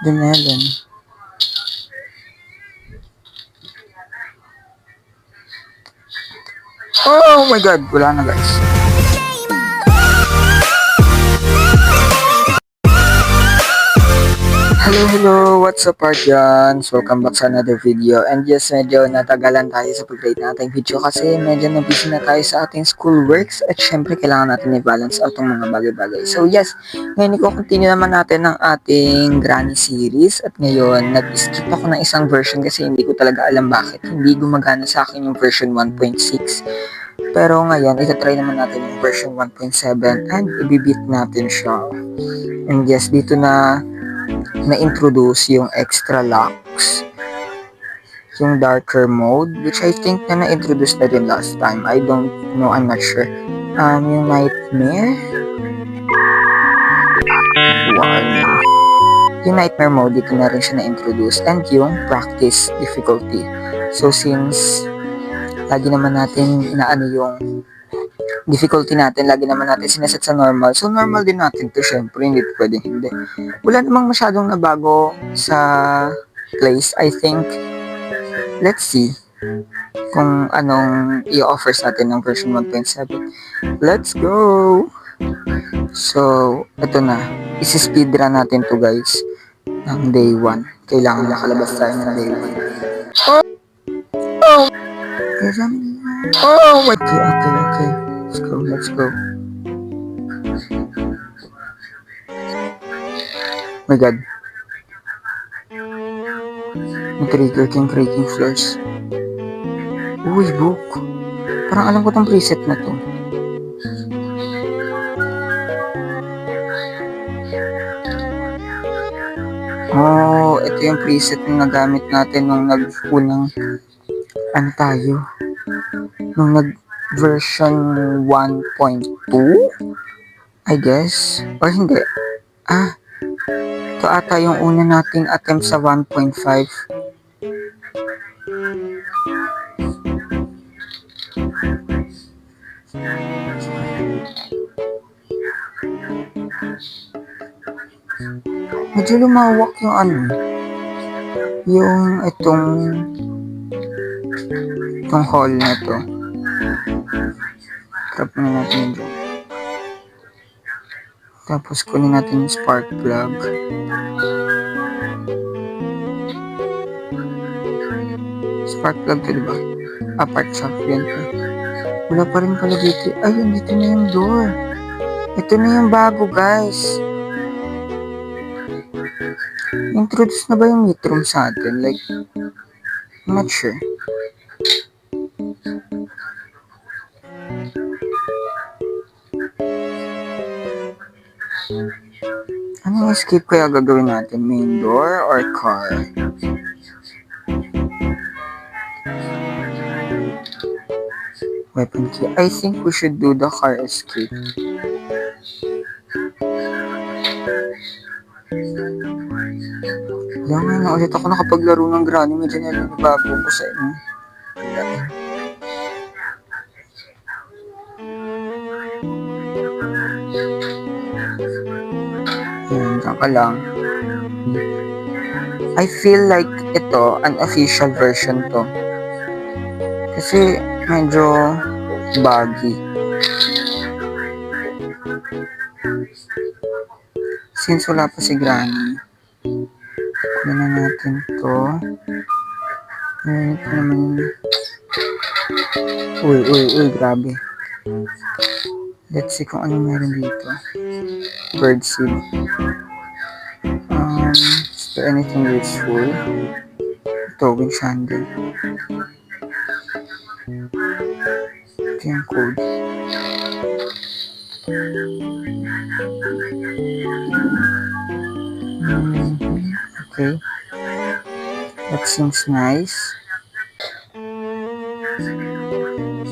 The melon. Oh my god! Wala na guys. Hello, what's up Ardians? Welcome back sa another video. And yes, medyo natagalan tayo sa pag-rate nating video kasi medyo na-busy na tayo sa ating school works at syempre kailangan natin i-balance out ang mga bagay-bagay. So yes, ngayon i-continue naman natin ang ating Granny series at ngayon nag-skip ako ng isang version kasi hindi ko talaga alam bakit hindi gumagana sa akin yung version 1.6. Pero ngayon, itatry naman natin yung version 1.7 and i-beat natin siya. And yes, dito na-introduce yung extra locks, yung darker mode, which I think na-introduce na din last time. I don't know, I'm not sure. Yung nightmare. Warning. Yung nightmare mode, dito na rin siya na-introduce. And yung practice difficulty. So, since lagi naman natin inaano yung difficulty natin, lagi naman natin sineset sa normal. So, normal din natin to, syempre, hindi pwedeng hindi. Wala namang masyadong nabago sa place, I think. Let's see kung anong i-offer sa atin ng version 1.7. Let's go! So, ito na. Isi-speedrun natin to guys ng day 1. Kailangan nakalabas tayo ng day 1. Oh! Oh! Okay. Let's go. My god. Yung creaking floors. Uy, book. Parang alam ko tong preset na to. Oh, ito yung preset na nagamit natin nung nag-unang nung nag-version 1.2, I guess, or hindi. Ito ata yung una nating attempt sa 1.5. Medyo lumawak yung yung itong hall na to. Trap na natin dyan. Tapos kunin natin yung spark plug. Spark plug to, diba? Apart sa yan to. Wala pa rin pala dito. Ayun, dito na yung door. Ito na yung bago, guys. Introduce na ba yung meet room sa atin? Like, I'm not sure. Anong escape kaya gagawin natin? Main door or car? Weapon key. I think we should do the car escape. Kaya ngayon na ulit ako nakapaglaro ng Granny. Medyo nalinibago ko sa inyo. Ayan, dyan ka lang. I feel like ito, an official version to. Kasi medyo buggy. Since wala pa si Granny, kunin na natin to. Ito naman. Uy, grabe. Let's see kung ano meron dito. Birdseed. Is there anything useful? Ito, wind chandle. Ito yung code. Okay. That seems nice.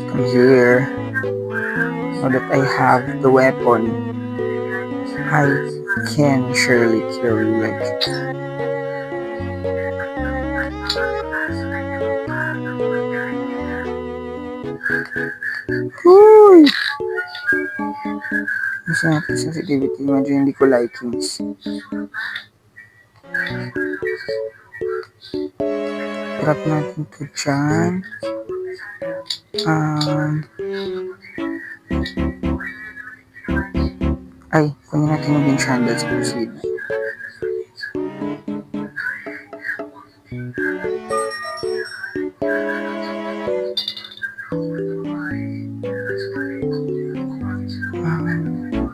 Come here. Now that I have the weapon, I can surely kill you like it. Uy! Kasi natin sensitivity, medyo hindi ko likings. Drop natin to dyan. Kunin natin yung bench handle sa proceed.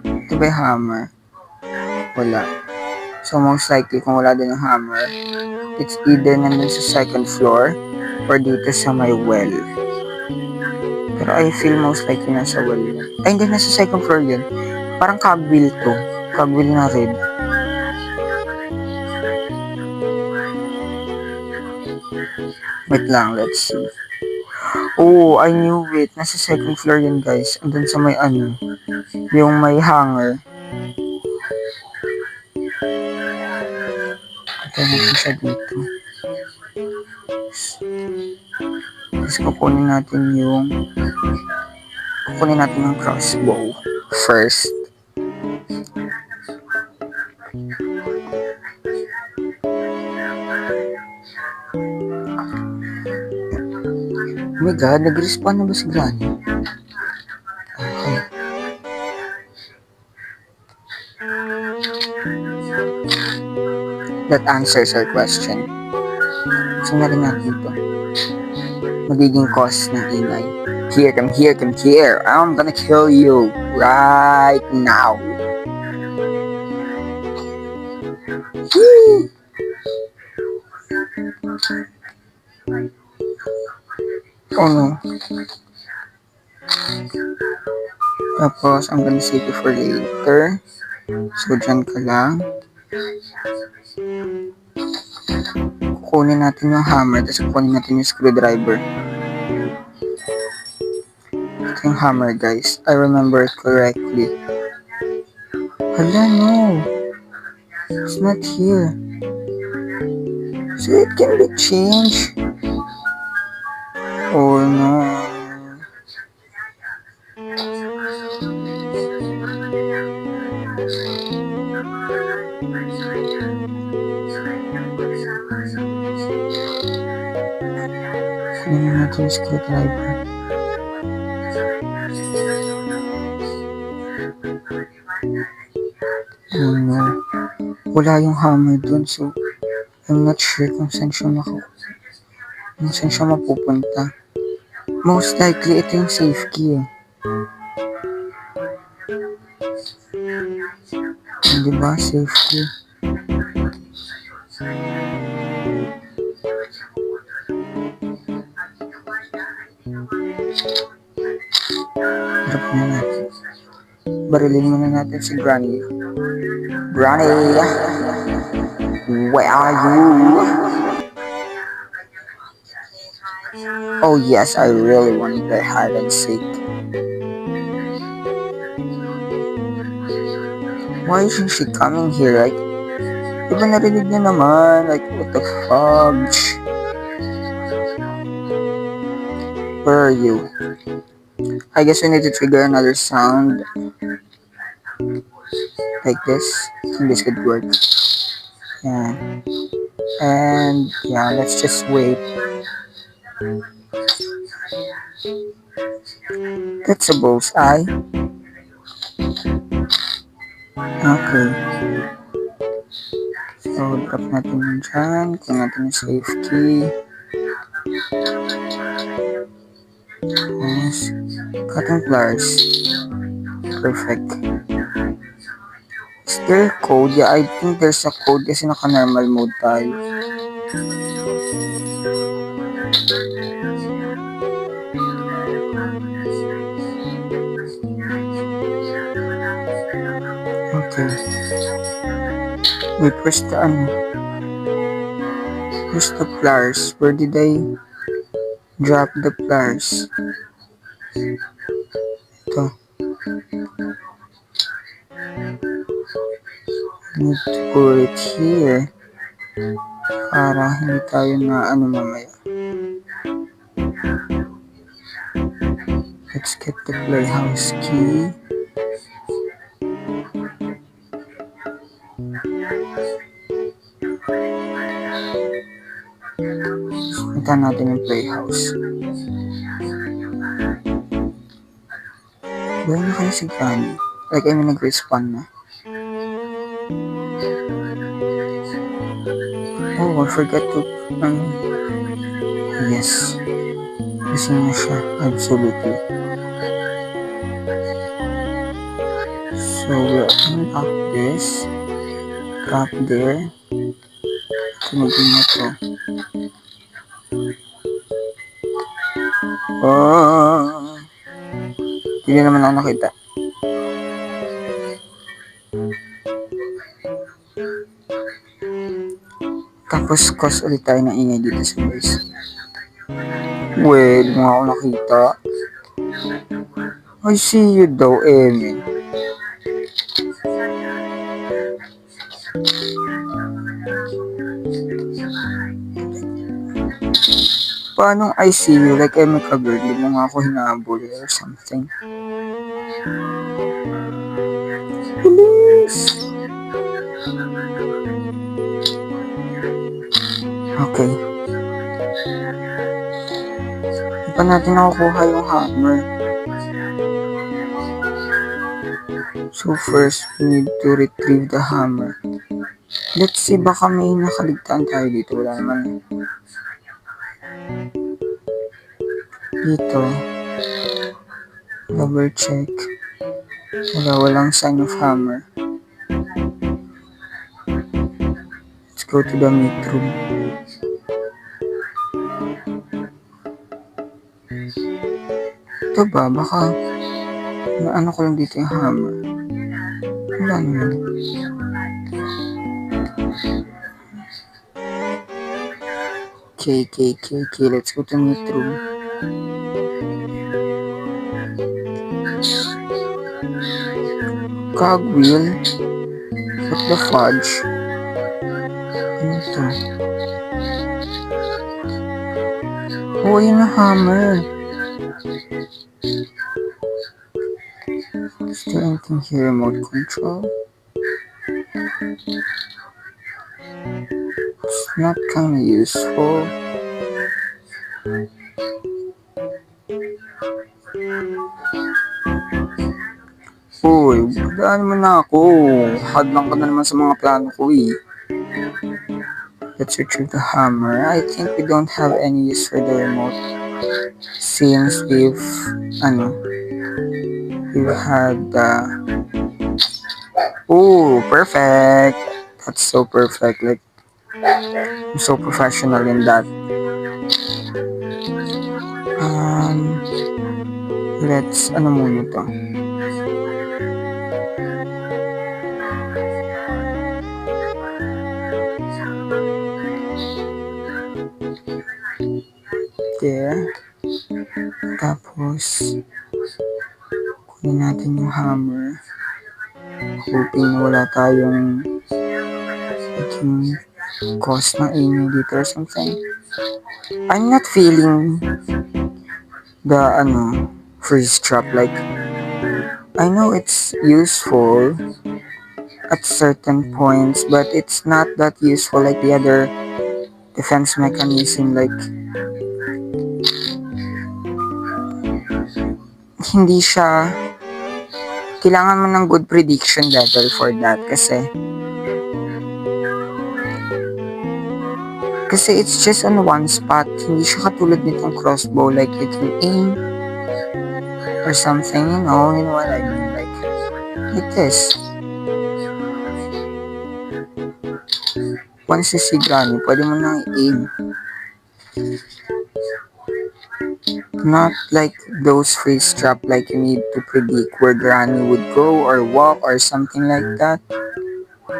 Ito ba yung hammer? Wala. So most likely, kung wala din yung hammer, it's either nandun sa second floor or dito sa may well. Pero I feel most likely nasa well yun. Hindi, nasa second floor yun. Parang cogwheel to. Cogwheel na red. Wait lang, let's see. Oh, I knew it. Nasa second floor yun, guys. Andun sa may yung may hanger. Patay natin siya dito. Tapos kukunin natin yung crossbow first. Oh my god, nag-respawn na ba si Granny? Okay. That answers our question. So na rin natin ito. Magiging cause ng ingay. Here, come here. I'm gonna kill you right now. Woo! Oh no. Tapos, I'm gonna save it for later. So, dyan ka lang. Kukunin natin yung hammer, tapos kukunin natin yung screwdriver. Ito yung hammer, guys. I remember it correctly. Hala, no. It's not here. So, it can be changed. Oh no. Kunin natin yung screwdriver. Oh no. Wala yung hammer dun, so I'm not sure kung saan siya mapupunta. Most likely, ito yung safe key eh. Diba? Safe key. Harap na natin. Barilin muna natin si Granny. Granny! Where are you? Oh yes, I really want to play hide and seek. Why isn't she coming here? Like, diba narinig na naman? Like, what the fudge? Where are you? I guess we need to trigger another sound. Like this. And this could work. Yeah. And yeah, let's just wait. That's a bullseye. Okay. So, drop natin yun dyan. Kunin natin yung safe key. Yes. Cotton pliers. Perfect. Is there a code? Yeah, I think there's a code kasi naka-normal mode tayo. Okay. Wait, where's the pliers? Where did I drop the pliers? Ito. I need to put it here para hindi tayo na mamaya. Let's get the playhouse key. Punta natin yung playhouse. Buhay na kayo si Granny. Like, I mean, nag-respawn na. Oh, I forgot to, yes. Gising na siya, absolutely. So, we'll unlock this. Drop there. Tunugin na to. Oh! Hindi naman ako nakita. Tapos, cause ulit tayo ng ingay dito sa base. Well, mga ako nakita. I see you daw, Amy. Paano I see you? Like, Amy ka-girl, di mo nga ako hinabol or something. Please! Okay. Hindi pa natin nakukuha yung hammer. So first, we need to retrieve the hammer. Let's see, baka may nakaligtaan tayo dito. Wala naman. Dito. Double check. Walang sign of hammer. Let's go to the meat room. Ito ba? Baka ano ko lang dito yung hammer. Wala naman. Okay. Let's go to meat room. Cogwheel? What the fudge? Ano to? Oh, yun na hammer. Is there anything here? Remote control? It's not kind of useful. Uy, daan mo na ako. Hadlang ka na naman sa mga plano ko eh. Let's retrieve the hammer. I think we don't have any use for the remote. Since we've had oh, perfect. That's so perfect. Like, I'm so professional in that. Let's, muna to? There. Tapos, kunin natin yung hammer. Hoping na wala tayong cause ng ingay dito or something. I'm not feeling the freeze trap. Like, I know it's useful at certain points, but it's not that useful like the other defense mechanism. Like, hindi siya, kailangan mo ng good prediction level for that kasi it's just on one spot. Hindi siya katulad nitong crossbow, like you can aim or something, you know what I mean, like this. Once you see Granny, pwede mo nang aim. Not like those freeze trap, like you need to predict where Granny would go or walk or something like that.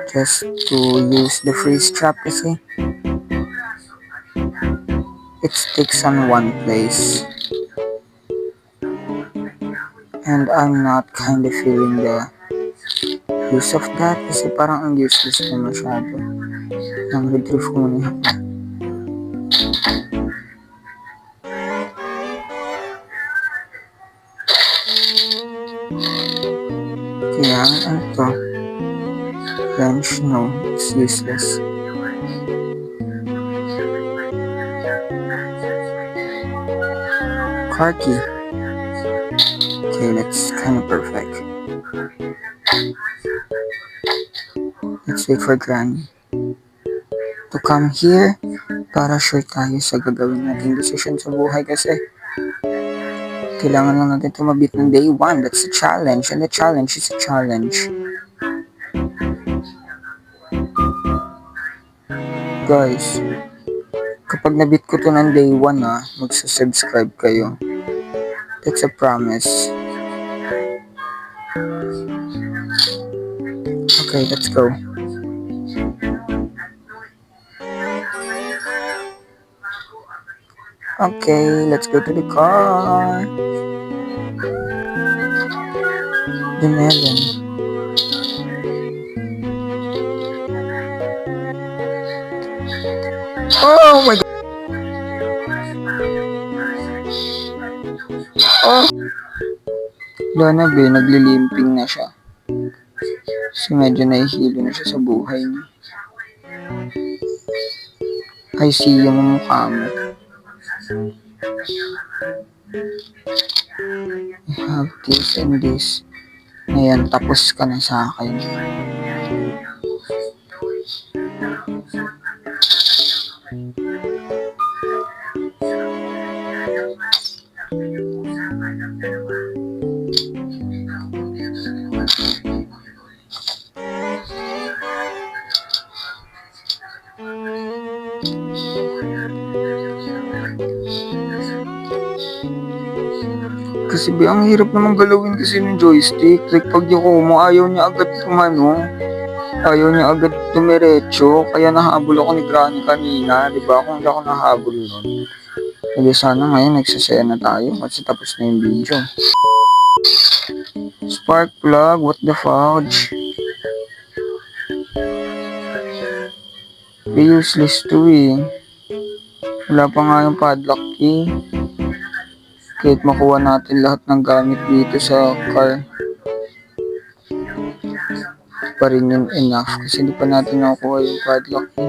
Just to use the freeze trap kasi it sticks on one place. And I'm not kind of feeling the use of that kasi parang ang useless na masyado. Nang retrieve ko muna. Kaya, ano to? Wrench, no. It's useless. Car key. Okay, that's kind of perfect. Let's wait for Granny to come here para sure tayo sa gagawin nating decision sa buhay kasi kailangan lang natin tumabit ng day 1. That's a challenge and the challenge is a challenge. Guys, kapag nabit ko to ng day 1 magsusubscribe kayo. That's a promise. Okay, let's go. Okay, let's go to the car. The melon. Oh my god. Oh. Wala na be, naglilimping na siya. So medyo nahihilo na siya sa buhay niya. I see yung mukha mo. I have this and this. Ngayon, tapos ka na sa akin. Kasi ang hirap naman galawin kasi ng joystick. Like pag yuko mo, ayaw niya agad tumano. Ayaw niya agad tumiretso. Kaya nahabol ako ni Granny kanina. Diba? Kung hindi ako nahabol nun. Hindi sana ngayon nagsasaya tayo. Kasi tapos na yung video. Spark plug, what the fudge? Be useless to Wala pa nga yung padlock key. Kahit makuha natin lahat ng gamit dito sa car, pa rin yun enough kasi hindi pa natin nakuha yung padlock key.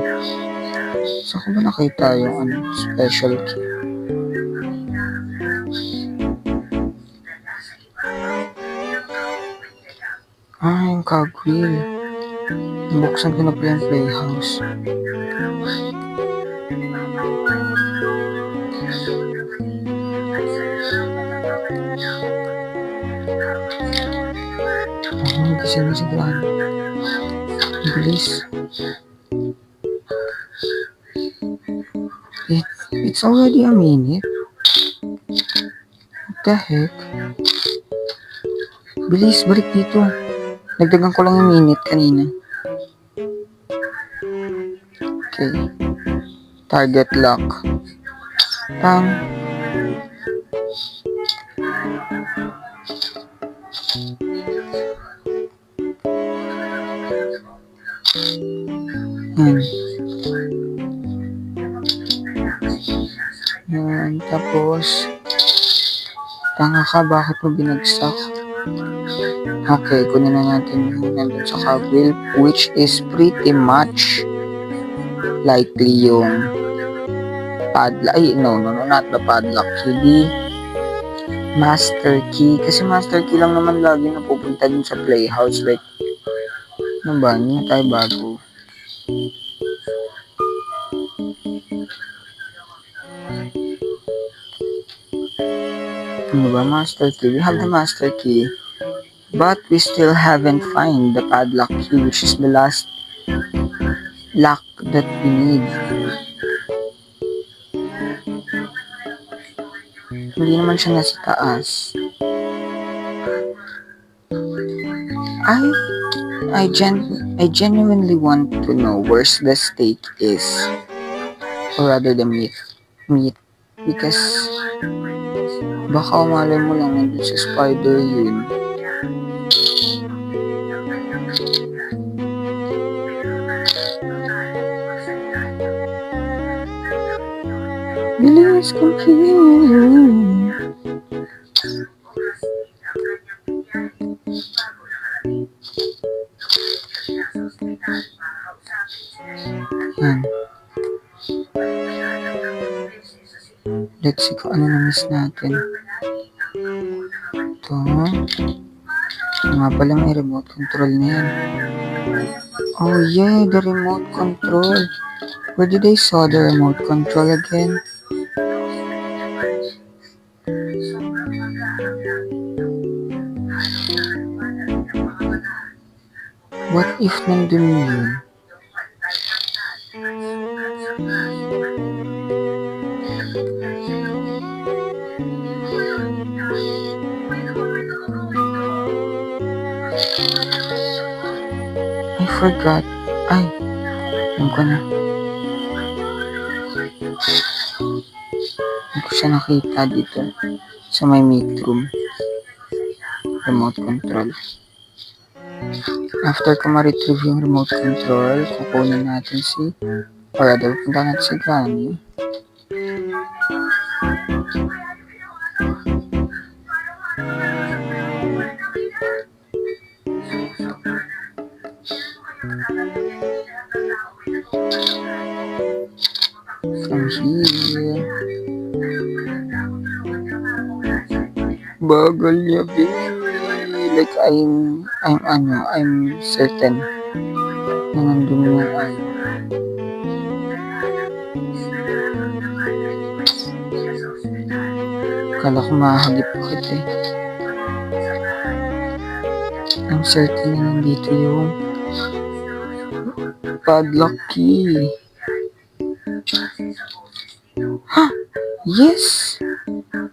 Saan ko ba nakita yung special key? Yung cogwheel. Nabuksan ko na pa yung playhouse. Kasi na si Granny. Bilis. It's already a minute. What the heck? Bilis, balik dito. Nagdagan ko lang yung minute kanina. Okay. Target lock. Yan, tapos tanga ka, bakit mo binagsak? Okay, kunin na natin yung nandun sa cogwheel, which is pretty much likely yung padlock. Not the padlock key, the master key. Kasi master key lang naman lagi napupunta din sa playhouse. Like, ano ba? Hindi na tayo bago. Ano ba? Master key. We have the master key. But we still haven't find the padlock key, which is the last lock that we need. Hindi naman siya nasa taas. I genuinely want to know where's the steak is. Or rather the meat. Because baka malay mo lang nandun sa spider yun. Bilis, computer. Yan. Let's see kung ano na-miss natin. Ito. Nga pala may remote control na yan. Oh yeah, the remote control. Where did I saw the remote control again? What if nandun yun? I forgot. Ay, alam ko na. Hindi ko siya nakita dito sa may meet room. Remote control. After ko ma-retrieve yung remote control, kukunin natin or rather, punta natin si Granny. From here. Bagal niya, baby. Like, I'm certain na nandun yung Kala ko mahagip ko kita eh. I'm certain na nandito yung padlock key. Ha! Yes!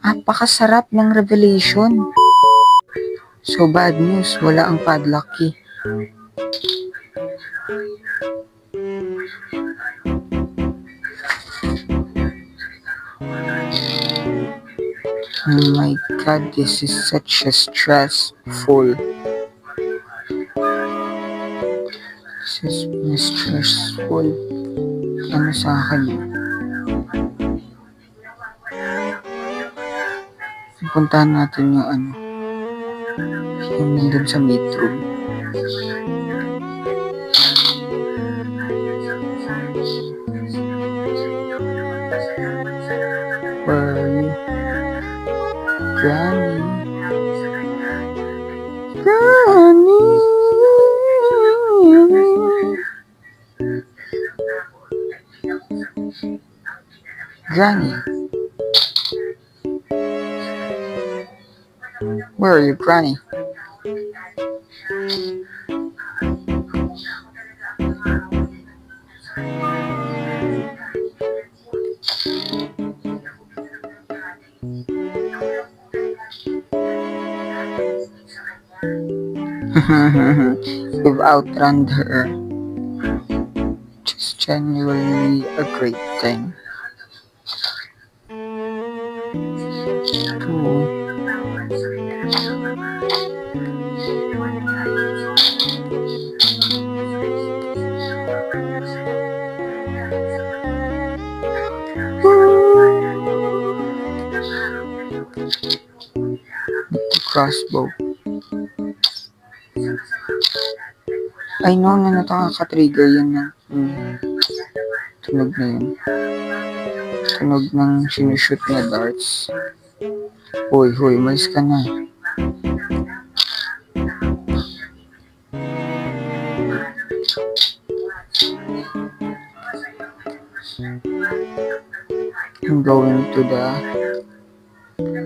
Napakasarap ng revelation. So bad news, wala ang padlock key. Oh my god, this is such a stressful. This is stressful. Ano sa akin? Puntahan natin yung yung nandun sa metro. Where are you? Granny. Granny. Granny. Where are you, Granny? We've outrun her. Just genuinely a great thing. Crossbow. I know na nakaka-trigger yun ng tunog na yun. Tunog ng sinushoot na darts. Hoy, umalis ka na. I'm going to the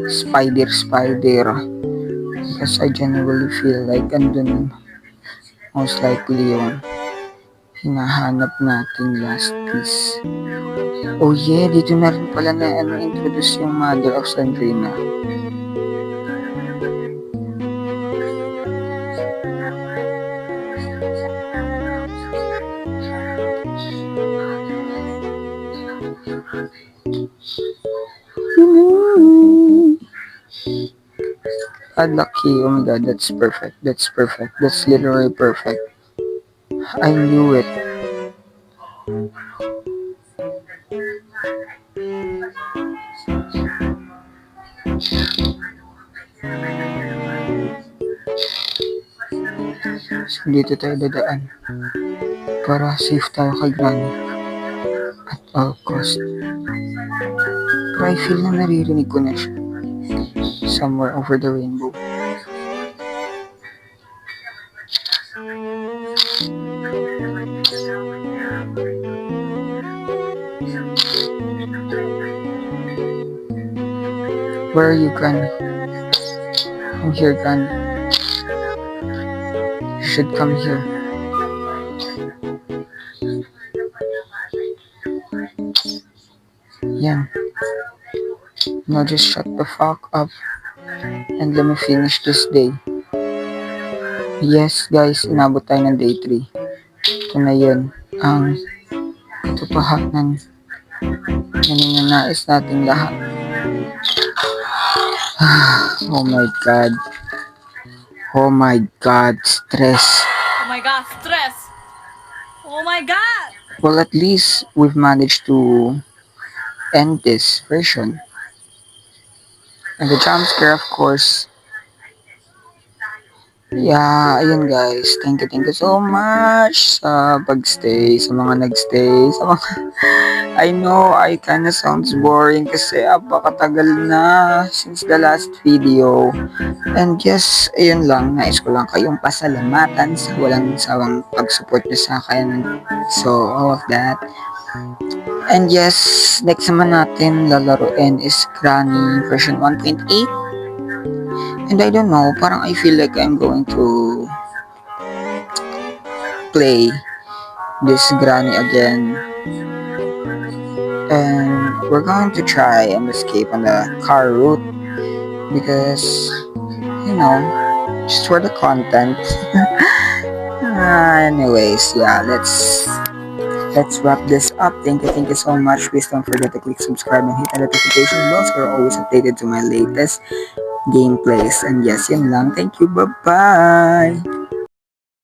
spider because I genuinely feel like andun most likely yung hinahanap nating last piece. Oh yeah, dito na rin pala na introduce yung mother of Sandrina. Padlock key, oh my god, that's perfect. That's literally perfect. I knew it. So, dito tayo dadaan. para safe tayo kay Granny at all cost. Pero I feel na naririnig ko na siya somewhere over the rainbow. Where are you, Granny? I'm here, Granny. You should come here. Yan. Now just shut the fuck up and let me finish this day. Yes, guys, inabot tayo ng day 3. Ito na yun, ang katotohanan na ninanais nating lahat. Oh my God. Oh my God, stress. Oh my God, stress! Oh my God! Well, at least we've managed to end this version. And the jump scare, of course. Yeah, ayun guys. Thank you so much sa pagstay, sa mga nagstay, sa mga... I know, I kinda sounds boring kasi apakatagal na since the last video. And yes, ayun lang. Nais ko lang kayong pasalamatan sa walang sawang pag-support nyo sa akin. So, all of that. And yes, next naman natin lalaruin is Granny version 1.8. And I don't know, parang I feel like I'm going to play this Granny again. And we're going to try and escape on the car route because, you know, just for the content. Anyways, yeah, let's wrap this up. Thank you so much. Please don't forget to click subscribe and hit the notification bell so you're always updated to my latest gameplays. And yes, yun lang. Thank you. Bye-bye.